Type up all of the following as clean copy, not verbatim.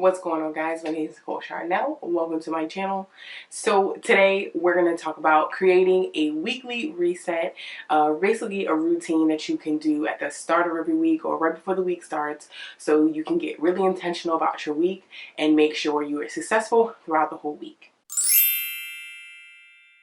What's going on, guys? My name is Nicole Charnell. Welcome to my channel. So today we're going to talk about creating a weekly reset, basically a routine that you can do at the start of every week or right before the week starts, so you can get really intentional about your week and make sure you are successful throughout the whole week.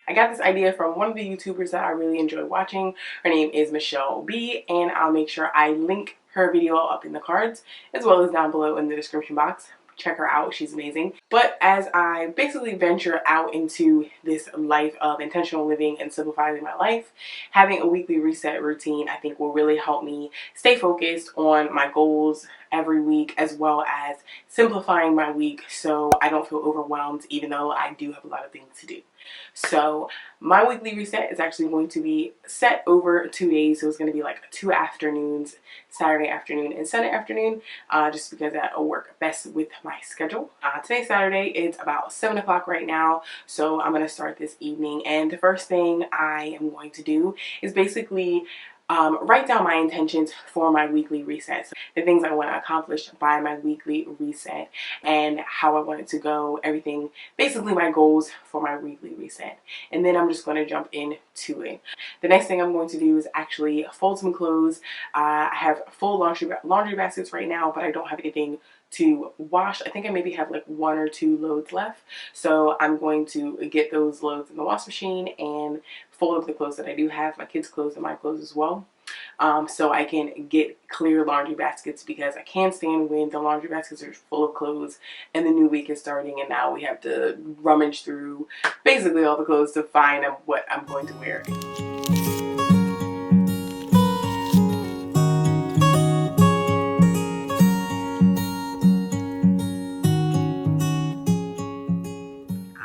I got this idea from one of the YouTubers that I really enjoy watching. Her name is Michelle B, and I'll make sure I link her video up in the cards as well as down below in the description box. Check her out, she's amazing. But as I basically venture out into this life of intentional living and simplifying my life, having a weekly reset routine I think will really help me stay focused on my goals every week, as well as simplifying my week so I don't feel overwhelmed, even though I do have a lot of things to do. So my weekly reset is actually going to be set over 2 days. So it's going to be like 2 afternoons, Saturday afternoon and Sunday afternoon, just because that will work best with my schedule. Today's Saturday. It's about 7 o'clock right now. So I'm going to start this evening. And the first thing I am going to do is basically write down my intentions for my weekly reset. So the things I want to accomplish by my weekly reset and how I want it to go, everything, basically my goals for my weekly reset. And then I'm just going to jump into it. The next thing I'm going to do is actually fold some clothes. I have full laundry baskets right now, but I don't have anything to wash. I think I maybe have like 1 or 2 loads left. So I'm going to get those loads in the wash machine and fold up the clothes that I do have, my kids' clothes and my clothes as well. So I can get clear laundry baskets, because I can't stand when the laundry baskets are full of clothes and the new week is starting and now we have to rummage through basically all the clothes to find what I'm going to wear.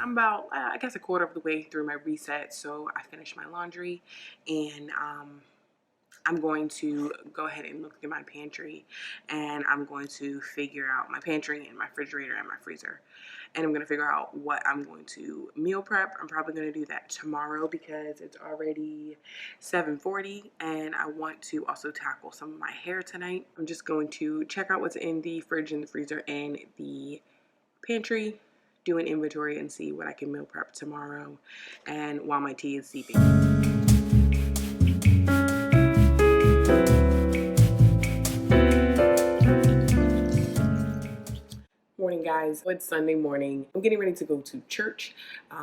About, I guess, a quarter of the way through my reset, so I finished my laundry, and I'm going to go ahead and look through my pantry, and I'm going to figure out my pantry and my refrigerator and my freezer, and I'm going to figure out what I'm going to meal prep. I'm probably going to do that tomorrow because it's already 7:40, and I want to also tackle some of my hair tonight. I'm just going to check out what's in the fridge and the freezer and the pantry, do an inventory and see what I can meal prep tomorrow, and while my tea is steeping. Morning, guys. It's Sunday morning. I'm getting ready to go to church.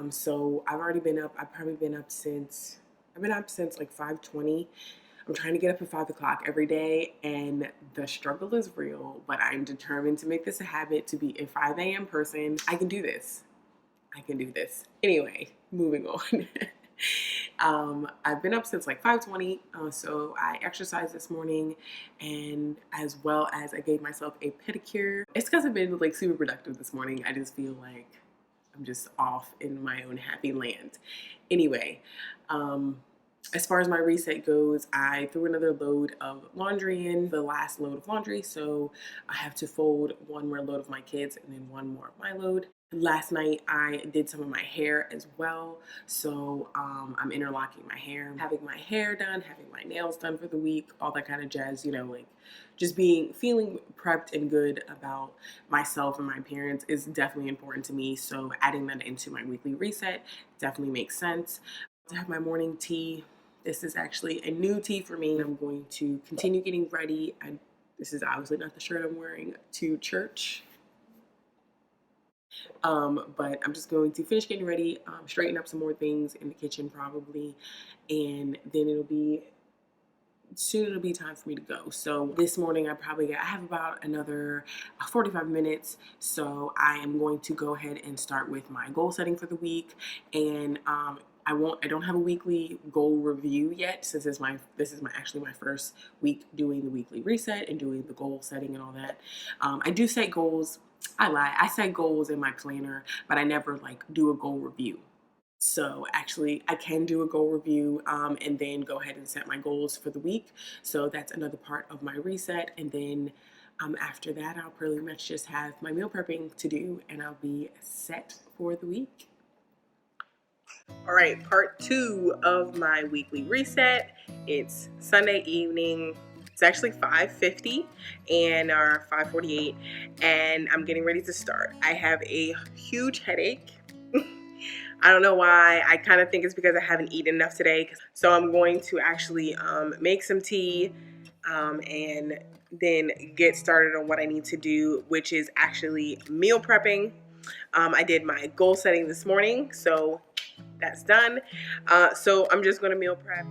So I've already been up. I've been up since like 5:20. I'm trying to get up at 5 o'clock every day, and the struggle is real, but I'm determined to make this a habit to be a 5 a.m. person. I can do this. I can do this. Anyway, moving on. I've been up since like 5:20, so I exercised this morning, and as well as I gave myself a pedicure. It's because I've been like super productive this morning. I just feel like I'm just off in my own happy land. Anyway, as far as my reset goes, I threw another load of laundry in, the last load of laundry, so I have to fold 1 more load of my kids and then 1 more of my load. Last night I did some of my hair as well, so I'm interlocking my hair, having my hair done, having my nails done for the week, all that kind of jazz, you know, like just feeling prepped and good about myself and my appearance is definitely important to me, so adding that into my weekly reset definitely makes sense. To have my morning tea. This is actually a new tea for me. I'm going to continue getting ready. This is obviously not the shirt I'm wearing to church. But I'm just going to finish getting ready, straighten up some more things in the kitchen probably, and then it'll be time for me to go. So this morning I have about another 45 minutes, so I am going to go ahead and start with my goal setting for the week. And I don't have a weekly goal review yet, since this is actually my first week doing the weekly reset and doing the goal setting and all that. I do set goals. I lie. I set goals in my planner, but I never like do a goal review. So actually I can do a goal review and then go ahead and set my goals for the week. So that's another part of my reset. And then after that, I'll pretty much just have my meal prepping to do, and I'll be set for the week. All right, part 2 of my weekly reset. It's Sunday evening. It's actually 5:50 and or 5:48, and I'm getting ready to start. I have a huge headache. I don't know why. I kind of think it's because I haven't eaten enough today. So I'm going to actually make some tea and then get started on what I need to do, which is actually meal prepping. I did my goal setting this morning, so that's done. So I'm just going to meal prep.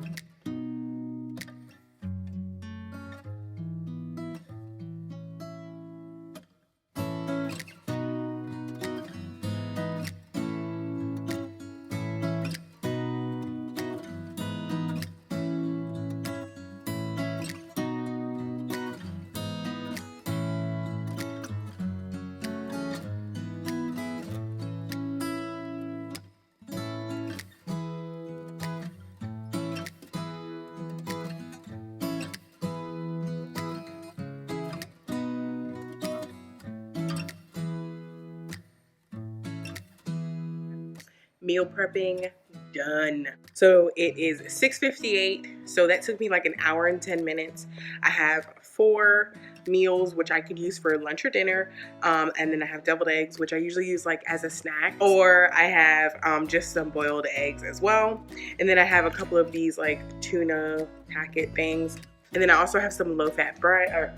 Meal prepping done. So it is 6:58, so that took me like an hour and 10 minutes. I have 4 meals which I could use for lunch or dinner, and then I have deviled eggs, which I usually use like as a snack, or I have just some boiled eggs as well. And then I have a couple of these like tuna packet things, and then I also have some low-fat bread or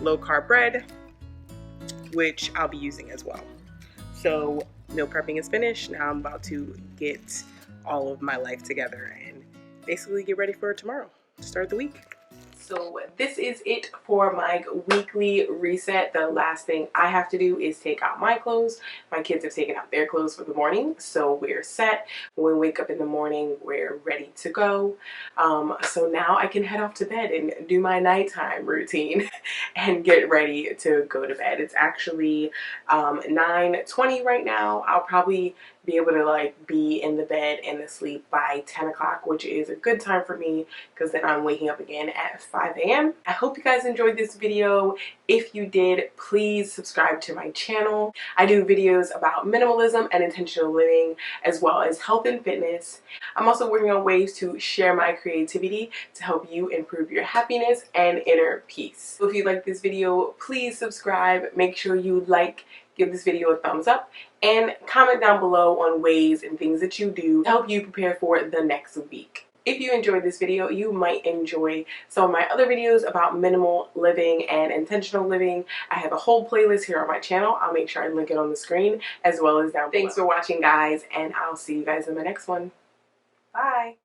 low-carb bread, which I'll be using as well. So meal prepping is finished. Now I'm about to get all of my life together and basically get ready for tomorrow to start the week. So this is it for my weekly reset. The last thing I have to do is take out my clothes. My kids have taken out their clothes for the morning, so we're set. When we wake up in the morning, we're ready to go. So now I can head off to bed and do my nighttime routine and get ready to go to bed. It's actually 9:20 right now. I'll probably be able to like be in the bed and asleep by 10 o'clock, which is a good time for me because then I'm waking up again at 5 a.m. I hope you guys enjoyed this video. If you did, please subscribe to my channel. I do videos about minimalism and intentional living, as well as health and fitness. I'm also working on ways to share my creativity to help you improve your happiness and inner peace. So if you like this video, please subscribe. Make sure you give this video a thumbs up, and comment down below on ways and things that you do to help you prepare for the next week. If you enjoyed this video, you might enjoy some of my other videos about minimal living and intentional living. I have a whole playlist here on my channel. I'll make sure I link it on the screen as well as down below. Thanks for watching, guys, and I'll see you guys in my next one. Bye!